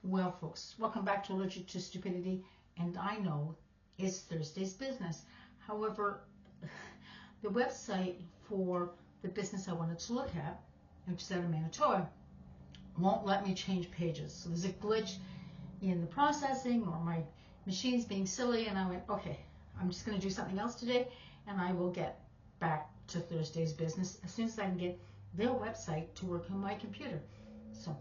Well, folks, welcome back to Allergic to Stupidity, and I know it's Thursday's business. However, the website for the business I wanted to look at, which is out of Manitoba, won't let me change pages. So there's a glitch in the processing, or my machine's being silly, and I went, okay, I'm just going to do something else today, and I will get back to Thursday's business as soon as I can get their website to work on my computer. So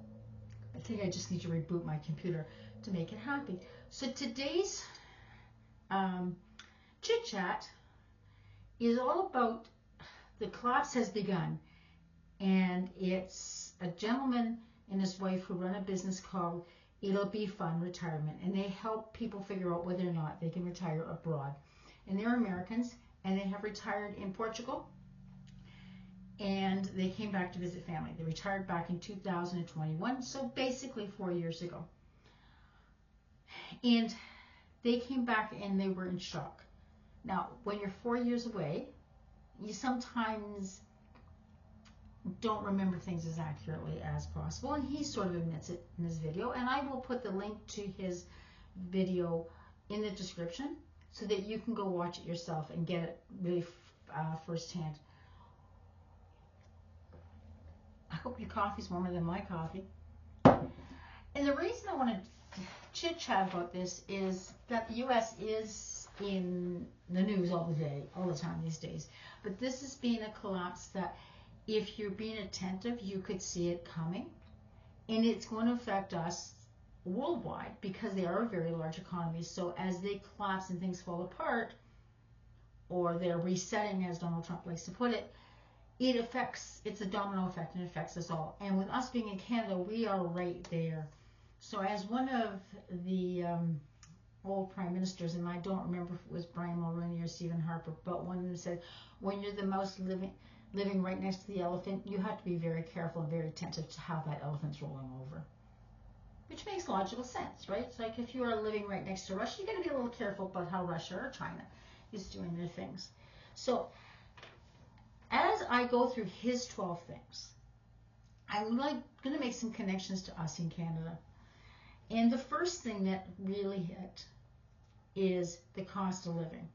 I think I just need to reboot my computer to make it happy. So today's chit chat is all about the collapse has begun, and it's a gentleman and his wife who run a business called It'll Be Fun Retirement, and they help people figure out whether or not they can retire abroad. And they're Americans, and they have retired in Portugal, and they came back to visit family. They retired back in 2021, so basically 4 years ago. And they came back and they were in shock. Now, when you're 4 years away, you sometimes don't remember things as accurately as possible, and he sort of admits it in his video, and I will put the link to his video in the description so that you can go watch it yourself and get it really firsthand. I hope your coffee's warmer than my coffee. And the reason I want to chit chat about this is that the U.S. is in the news all the time these days. But this has been a collapse that, if you're being attentive, you could see it coming. And it's going to affect us worldwide because they are a very large economy. So as they collapse and things fall apart, or they're resetting, as Donald Trump likes to put it, it's a domino effect, and it affects us all. And with us being in Canada, we are right there. So as one of the old prime ministers, and I don't remember if it was Brian Mulroney or Stephen Harper, but one of them said, when you're the mouse living right next to the elephant, you have to be very careful and very attentive to how that elephant's rolling over. Which makes logical sense, right? It's like if you are living right next to Russia, you got to be a little careful about how Russia or China is doing their things. So as I go through his 12 things, I'm going to make some connections to us in Canada. And the first thing that really hit is the cost of living.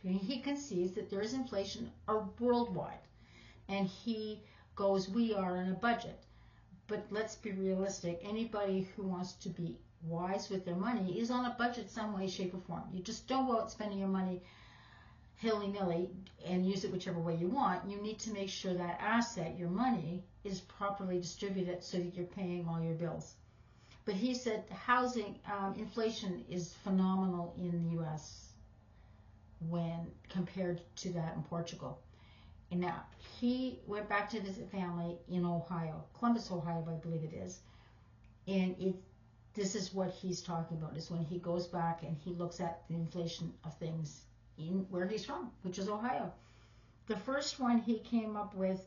He concedes that there is inflation worldwide. And he goes, we are on a budget. But let's be realistic. Anybody who wants to be wise with their money is on a budget some way, shape, or form. You just don't go out spending your money hilly-nilly and use it whichever way you want. You need to make sure that asset, your money, is properly distributed so that you're paying all your bills. But he said housing inflation is phenomenal in the U.S. when compared to that in Portugal. And now he went back to visit family in Ohio, Columbus, Ohio, I believe it is. And this is what he's talking about, is when he goes back and he looks at the inflation of things in where he's from, which is Ohio. The first one he came up with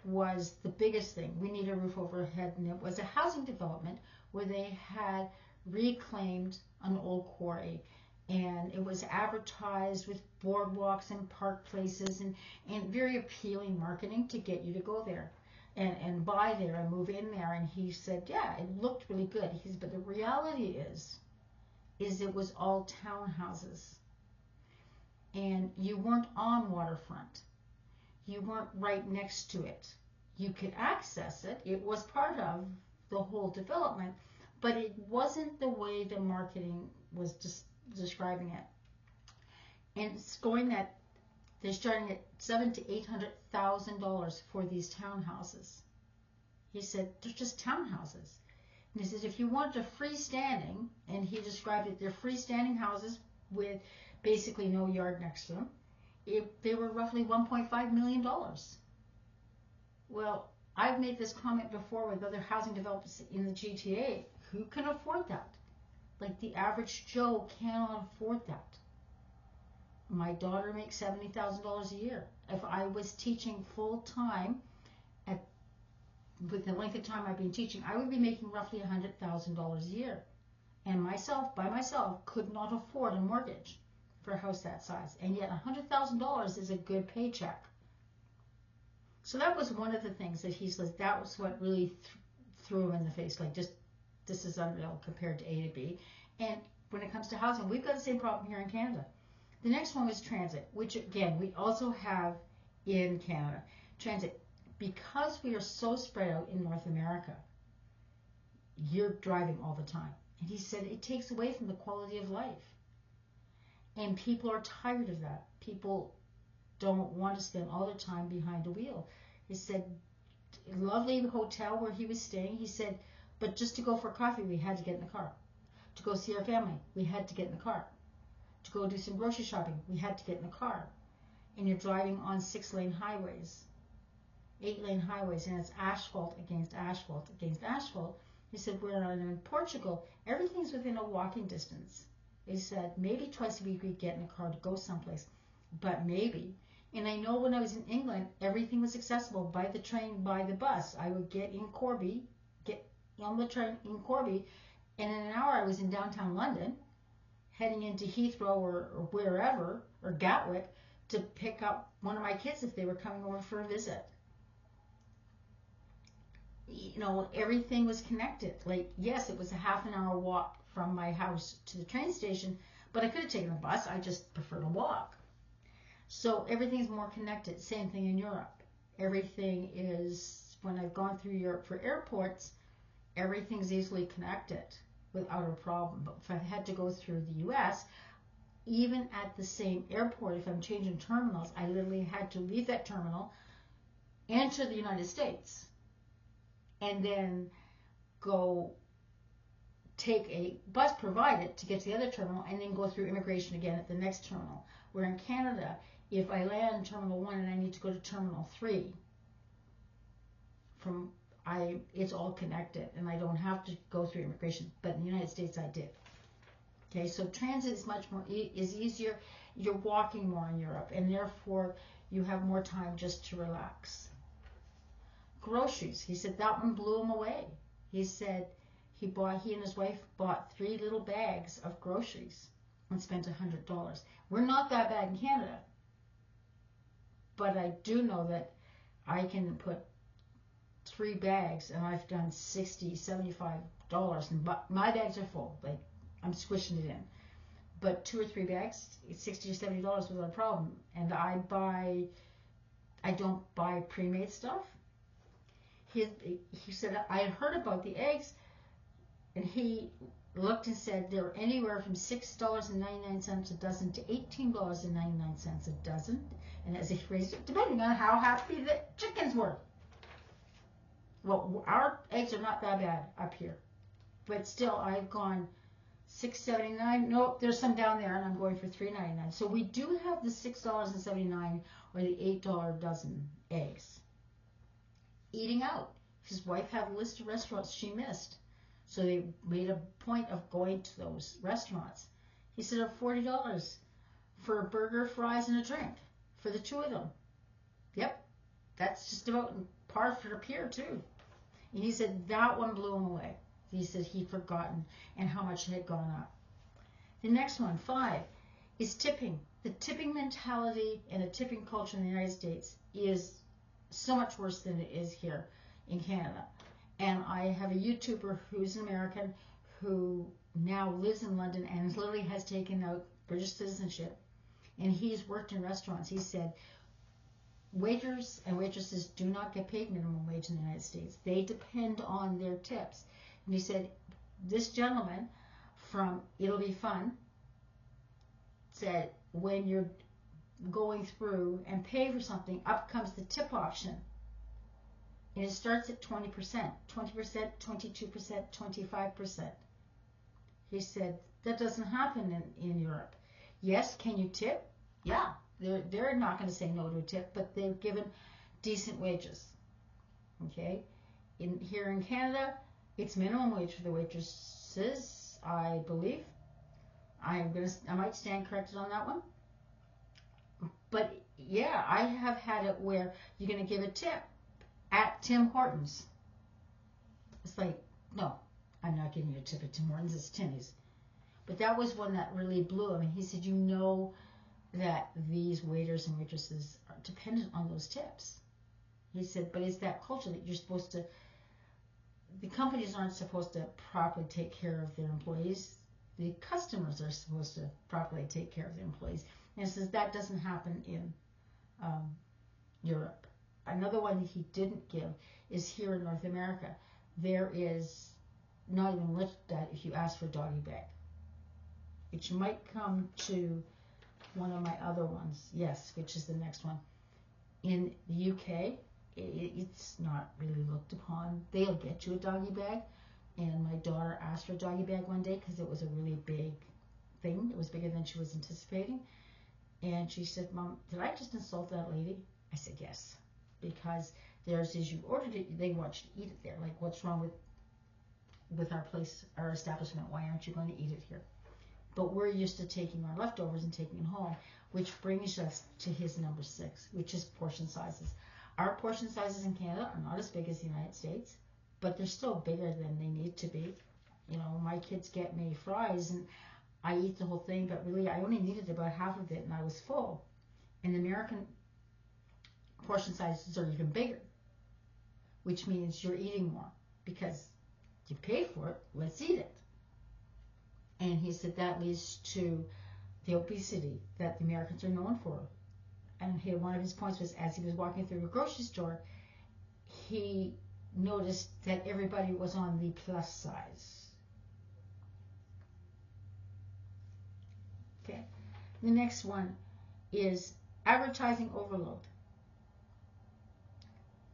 was the biggest thing. We need a roof overhead, and it was a housing development where they had reclaimed an old quarry, and it was advertised with boardwalks and park places and very appealing marketing to get you to go there and buy there and move in there. And he said, yeah, it looked really good. But the reality is it was all townhouses. And you weren't on waterfront. You weren't right next to it. You could access it. It was part of the whole development, but it wasn't the way the marketing was just describing it. And it's going that they're starting at $700,000 to $800,000 for these townhouses. He said they're just townhouses. And he said if you want a freestanding, and he described it, they're freestanding houses with basically no yard next to them. They were roughly $1.5 million. Well, I've made this comment before with other housing developers in the GTA. Who can afford that? Like the average Joe cannot afford that. My daughter makes $70,000 a year. If I was teaching full time, with the length of time I've been teaching, I would be making roughly $100,000 a year. And by myself, could not afford a mortgage for a house that size. And yet $100,000 is a good paycheck. So that was one of the things that he says, that was what really threw him in the face, like just This is unreal compared to A to B. And when it comes to housing, we've got the same problem here in Canada. The next one was transit, which again, we also have in Canada. Transit, because we are so spread out in North America, you're driving all the time. And he said it takes away from the quality of life. And people are tired of that. People don't want to spend all their time behind a wheel. He said, lovely hotel where he was staying, he said, but just to go for coffee, we had to get in the car. To go see our family, we had to get in the car. To go do some grocery shopping, we had to get in the car. And you're driving on 6-lane highways, 8-lane highways, and it's asphalt against asphalt against asphalt. He said, we're in Portugal, everything's within a walking distance. He said, maybe twice a week we'd get in a car to go someplace, but maybe. And I know when I was in England, everything was accessible by the train, by the bus. I would get in Corby, get on the train in Corby, and in an hour I was in downtown London, heading into Heathrow or wherever, or Gatwick, to pick up one of my kids if they were coming over for a visit. You know, everything was connected. Like, yes, it was a half an hour walk from my house to the train station, but I could have taken a bus. I just prefer to walk. So everything's more connected. Same thing in Europe. Everything is, when I've gone through Europe for airports, everything's easily connected without a problem. But if I had to go through the US, even at the same airport, if I'm changing terminals, I literally had to leave that terminal, enter the United States, and then go take a bus provided to get to the other terminal, and then go through immigration again at the next terminal. Where in Canada, if I land in Terminal 1 and I need to go to Terminal 3, it's all connected, and I don't have to go through immigration. But in the United States, I did. Okay, so transit is much more is easier. You're walking more in Europe, and therefore you have more time just to relax. Groceries, he said that one blew him away. He said he and his wife bought 3 little bags of groceries and spent $100. We're not that bad in Canada, but I do know that I can put 3 bags and I've done $60, $75, and my bags are full. Like, I'm squishing it in. But 2 or 3 bags, it's $60 or $70 without a problem. And I don't buy pre-made stuff. He said, I had heard about the eggs, and he looked and said they were anywhere from $6.99 a dozen to $18.99 a dozen. And as he phrased it, depending on how happy the chickens were. Well, our eggs are not that bad up here. But still, I've gone $6.79. Nope, there's some down there, and I'm going for $3.99. So we do have the $6.79 or the $8 dozen eggs. Eating out. His wife had a list of restaurants she missed. So they made a point of going to those restaurants. He said $40 for a burger, fries, and a drink for the 2 of them. Yep, that's just about par for the pier too. And he said that one blew him away. He said he'd forgotten and how much it had gone up. The next one, 5, is tipping. The tipping mentality and the tipping culture in the United States is so much worse than it is here in Canada. And I have a YouTuber who's an American who now lives in London and literally has taken out British citizenship. And he's worked in restaurants. He said waiters and waitresses do not get paid minimum wage in the United States. They depend on their tips. And he said this gentleman from It'll Be Fun said when you're going through and pay for something, up comes the tip option. And it starts at 20%, 20%, 22%, 25%. He said, that doesn't happen in Europe. Yes, can you tip? Yeah, they're not going to say no to a tip, but they're given decent wages. Okay? Here in Canada, it's minimum wage for the waitresses, I believe. I might stand corrected on that one. But yeah, I have had it where you're going to give a tip at Tim Hortons. It's like, no, I'm not giving you a tip at Tim Hortons, it's Timmy's. But that was one that really blew him. And he said, you know that these waiters and waitresses are dependent on those tips. He said, but it's that culture that you're supposed to, the companies aren't supposed to properly take care of their employees. The customers are supposed to properly take care of their employees. And it says that doesn't happen in Europe. Another one that he didn't give is here in North America. There is not even looked at if you ask for a doggy bag, which might come to one of my other ones. Yes, which is the next one. In the UK, it's not really looked upon. They'll get you a doggy bag. And my daughter asked for a doggy bag one day because it was a really big thing. It was bigger than she was anticipating. And she said, Mom, did I just insult that lady? I said, yes. Because theirs is you ordered it, they want you to eat it there. Like, what's wrong with our place, our establishment? Why aren't you going to eat it here? But we're used to taking our leftovers and taking it home, which brings us to his number 6, which is portion sizes. Our portion sizes in Canada are not as big as the United States, but they're still bigger than they need to be. You know, my kids get me fries and I eat the whole thing, but really I only needed about half of it and I was full. And the American portion sizes are even bigger, which means you're eating more because you pay for it, let's eat it. And he said that leads to the obesity that the Americans are known for. And one of his points was, as he was walking through a grocery store, he noticed that everybody was on the plus size. Okay. The next one is advertising overload.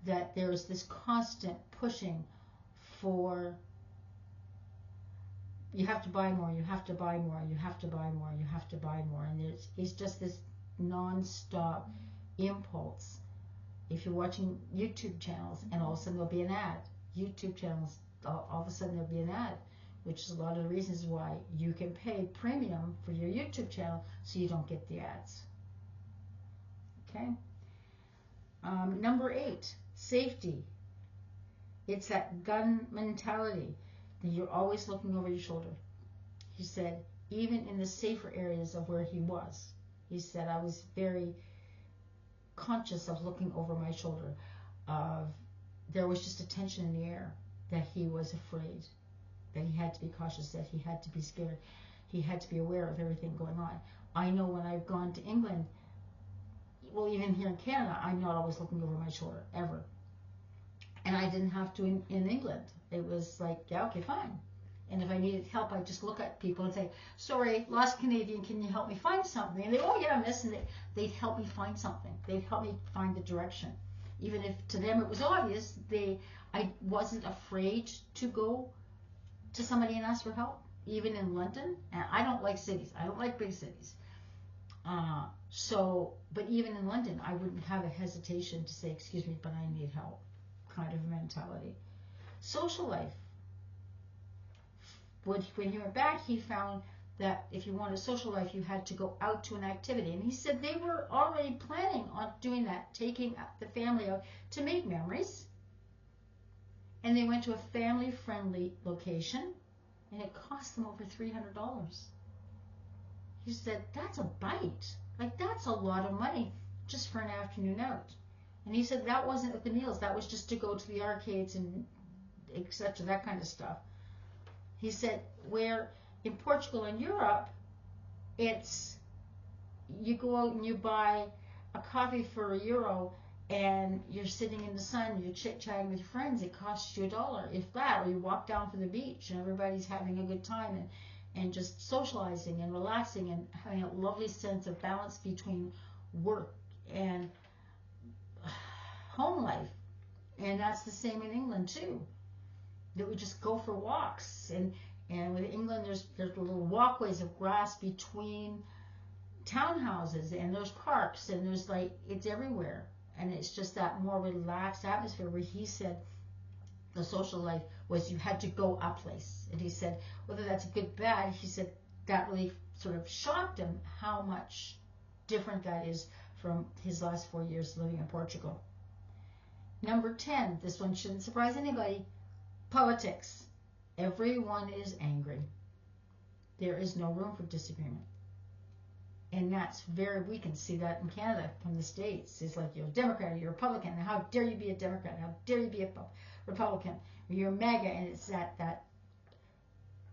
That there is this constant pushing for, you have to buy more, you have to buy more, you have to buy more, you have to buy more. And it's just this non-stop impulse. If you're watching YouTube channels and all of a sudden there'll be an ad, YouTube channels, all of a sudden there'll be an ad, which is a lot of the reasons why you can pay premium for your YouTube channel so you don't get the ads. Okay. Number 8, safety. It's that gun mentality that you're always looking over your shoulder. He said, even in the safer areas of where he was, he said, I was very conscious of looking over my shoulder. There was just a tension in the air that he was afraid, that he had to be cautious, that he had to be scared. He had to be aware of everything going on. I know when I've gone to England, well, even here in Canada, I'm not always looking over my shoulder, ever. And I didn't have to in England. It was like, yeah, okay, fine. And if I needed help, I'd just look at people and say, sorry, lost Canadian, can you help me find something? And they, oh yeah, miss, and they'd help me find something. They'd help me find the direction. Even if to them it was obvious, I wasn't afraid to go to somebody and ask for help. Even in London, and I don't like cities. I don't like big cities. But even in London, I wouldn't have a hesitation to say, excuse me, but I need help, kind of mentality. Social life. When he went back, he found that if you wanted a social life, you had to go out to an activity. And he said they were already planning on doing that, taking the family out to make memories. And they went to a family-friendly location, and it cost them over $300. He said, that's a bite. Like, that's a lot of money just for an afternoon out. And he said that wasn't with the meals. That was just to go to the arcades and etc., that kind of stuff. He said, where in Portugal and Europe, it's, you go out and you buy a coffee for €1 and you're sitting in the sun, you're chit-chatting with your friends, it costs you $1, if that, or you walk down to the beach and everybody's having a good time and just socializing and relaxing and having a lovely sense of balance between work and home life. And that's the same in England too. That we just go for walks, and with England there's little walkways of grass between townhouses, and there's parks, and there's like, it's everywhere, and it's just that more relaxed atmosphere where he said the social life was you had to go a place. And he said whether that's good or bad, he said that really sort of shocked him how much different that is from his last 4 years living in Portugal. Number 10, this one shouldn't surprise anybody. Politics. Everyone is angry. There is no room for disagreement. And that's we can see that in Canada from the States. It's like, you're a Democrat, or you're a Republican, and how dare you be a Democrat, how dare you be a Republican, or you're MAGA, and it's that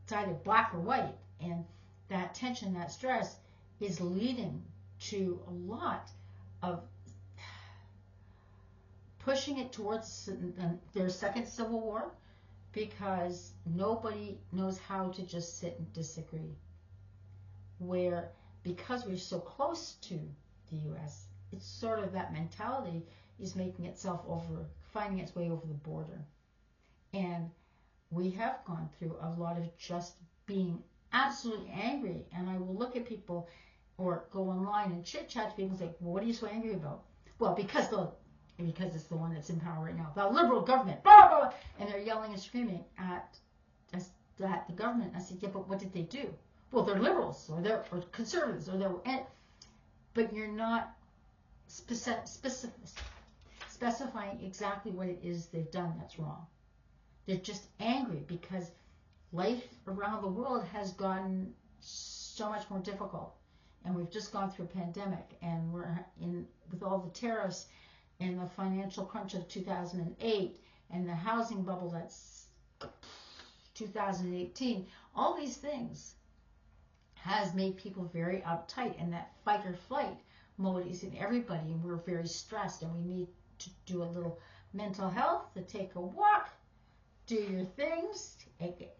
it's either black or white, and that tension, that stress, is leading to a lot of pushing it towards their second civil war, because nobody knows how to just sit and disagree. Where, because we're so close to the U.S., it's sort of that mentality is making itself finding its way over the border. And we have gone through a lot of just being absolutely angry, and I will look at people or go online and chit-chat to people and say, well, what are you so angry about? Well, because it's the one that's in power right now, the liberal government, blah, blah, blah, and they're yelling and screaming at the government. I said, yeah, but what did they do? Well, they're liberals, or they're conservatives, or but you're not specifying exactly what it is they've done that's wrong. They're just angry because life around the world has gotten so much more difficult, and we've just gone through a pandemic, and we're in with all the tariffs and the financial crunch of 2008 and the housing bubble that's 2018. All these things has made people very uptight, and that fight or flight mode is in everybody, and we're very stressed, and we need to do a little mental health, to take a walk, do your things.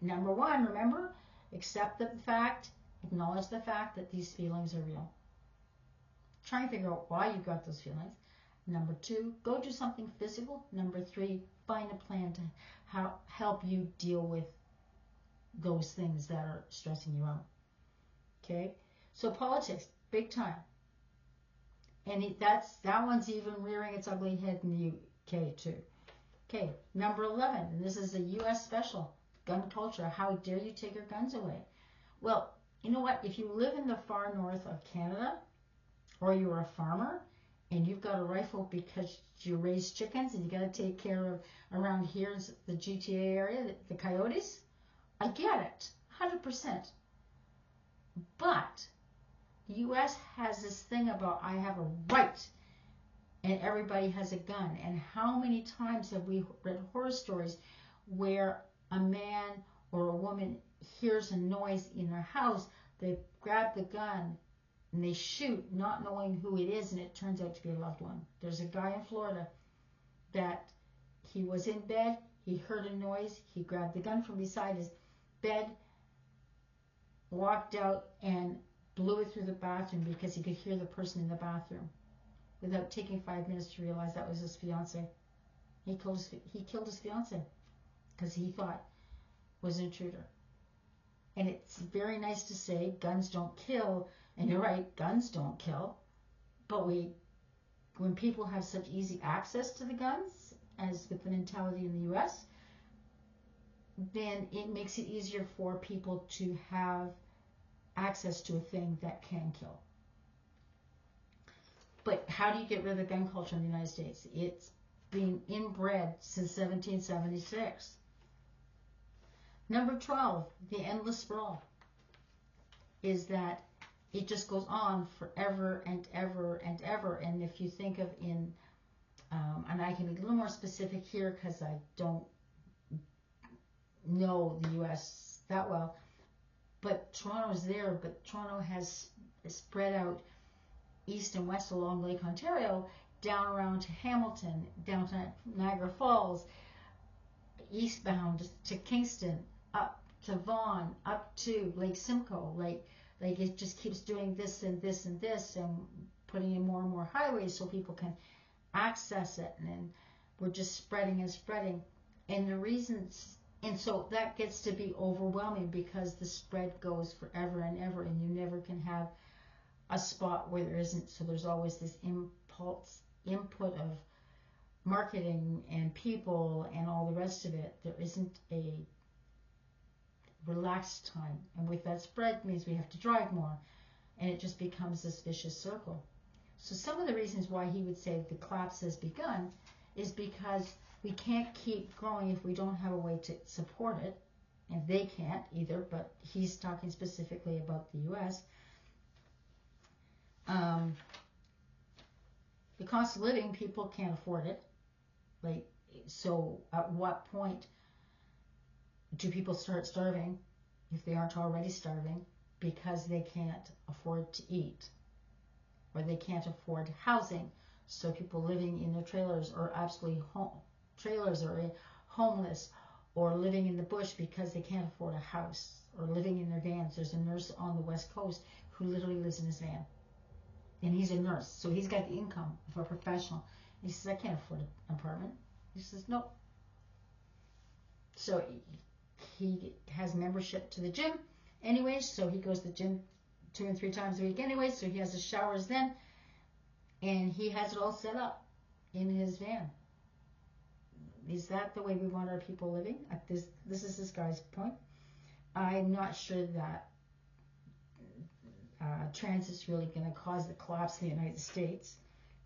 Number one, remember, accept the fact, acknowledge the fact that these feelings are real. Try and figure out why you got those feelings. Number two, go do something physical. Number three, find a plan to help you deal with those things that are stressing you out. Okay? So politics, big time. And that one's even rearing its ugly head in the UK too. Okay, number 11, and this is a U.S. special, gun culture. How dare you take your guns away? Well, you know what? If you live in the far north of Canada, or you're a farmer, and you've got a rifle because you raise chickens and you got to take care of around here, the GTA area, the coyotes, I get it, 100%. But the U.S. has this thing about I have a right, and everybody has a gun. And how many times have we read horror stories where a man or a woman hears a noise in their house, they grab the gun and they shoot, not knowing who it is, and it turns out to be a loved one. There's a guy in Florida that he was in bed, he heard a noise, he grabbed the gun from beside his bed, walked out and blew it through the bathroom because he could hear the person in the bathroom without taking 5 minutes to realize that was his fiance. He killed his fiance because he thought was an intruder. And it's very nice to say guns don't kill, and you're right, guns don't kill, but when people have such easy access to the guns, as with the mentality in the US, then it makes it easier for people to have access to a thing that can kill. But how do you get rid of the gun culture in the United States? It's been inbred since 1776. Number 12, the endless sprawl, is that it just goes on forever and ever and ever. And if you think of and I can be a little more specific here because I don't know the U.S. that well, but Toronto's there, but Toronto has spread out east and west along Lake Ontario, down around to Hamilton, down to Niagara Falls, eastbound to Kingston, up to Vaughan, up to Lake Simcoe. Like it just keeps doing this and this and this, and putting in more and more highways so people can access it, and then we're just spreading and spreading. And the reasons, and so that gets to be overwhelming because the spread goes forever and ever, and you never can have a spot where there isn't. So there's always this input of marketing and people and all the rest of it. There isn't a relaxed time, and with that spread means we have to drive more, and it just becomes this vicious circle. So some of the reasons why he would say the collapse has begun is because we can't keep growing if we don't have a way to support it, and they can't either, but he's talking specifically about the U.S. The cost of living, people can't afford it. Like, So at what point do people start starving, if they aren't already starving, because they can't afford to eat, or they can't afford housing? So people living in their trailers are absolutely trailers are homeless, or living in the bush because they can't afford a house, or living in their vans. There's a nurse on the West Coast who literally lives in his van, and he's a nurse, so he's got the income of a professional. He says, I can't afford an apartment. He says, no. So he has membership to the gym anyway, so he goes to the gym 2 and 3 times a week anyway, so he has his showers then, and he has it all set up in his van. Is that the way we want our people living? This is this guy's point. I'm not sure that transit's really going to cause the collapse in the United States,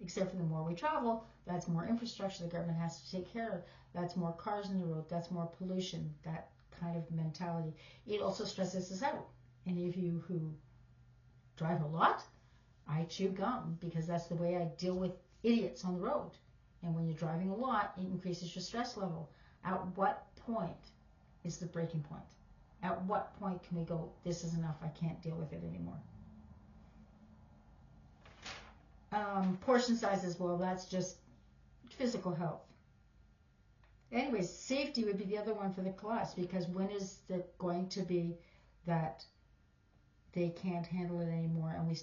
except for the more we travel, that's more infrastructure the government has to take care of. That's more cars on the road. That's more pollution, that kind of mentality. It also stresses us out. Any of you who drive a lot, I chew gum because that's the way I deal with idiots on the road. And when you're driving a lot, it increases your stress level. At what point is the breaking point? At what point can we go, this is enough, I can't deal with it anymore? Portion sizes, well, that's just physical health. Anyways, safety would be the other one for the collapse, because when is it going to be that they can't handle it anymore and we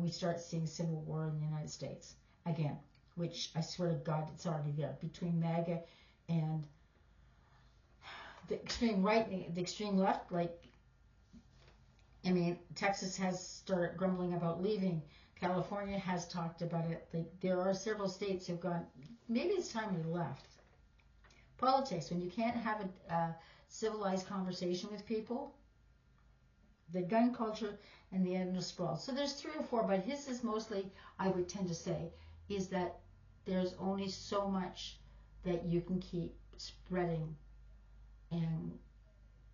start seeing civil war in the United States again, which I swear to God it's already there, between MAGA and the extreme right and the extreme left. Like, I mean, Texas has started grumbling about leaving. California has talked about it. Like, there are several states who've gone, maybe it's time we left. Politics, when you can't have a civilized conversation with people, the gun culture and the endless sprawl. So there's 3 or 4, but his is mostly, I would tend to say, is that there's only so much that you can keep spreading and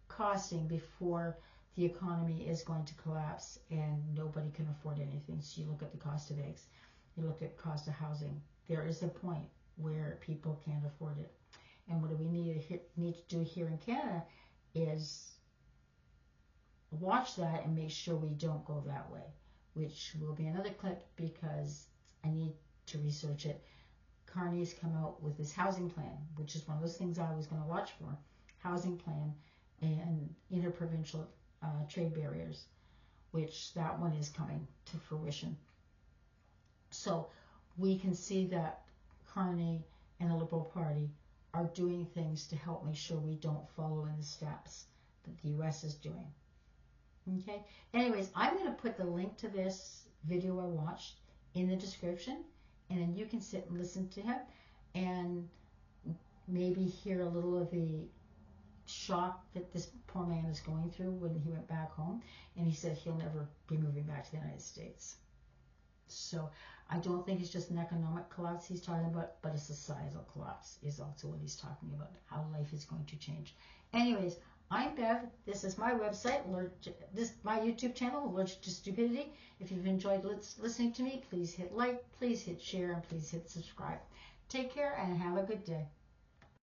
costing before the economy is going to collapse and nobody can afford anything. So you look at the cost of eggs, you look at the cost of housing. There is a point where people can't afford it. And what do we need to do here in Canada is watch that and make sure we don't go that way, which will be another clip because I need to research it. Carney's come out with this housing plan, which is one of those things I was going to watch for. Housing plan and interprovincial trade barriers, which that one is coming to fruition. So we can see that Carney and the Liberal Party are doing things to help make sure we don't follow in the steps that the U.S. is doing. Okay. Anyways, I'm going to put the link to this video I watched in the description, and then you can sit and listen to him and maybe hear a little of the shock that this poor man is going through when he went back home, and he said he'll never be moving back to the United States. So I don't think it's just an economic collapse he's talking about, but a societal collapse is also what he's talking about, how life is going to change. Anyways, I'm Bev. This is my website, my YouTube channel, Allergic to Stupidity. If you've enjoyed listening to me, please hit like, please hit share, and please hit subscribe. Take care and have a good day.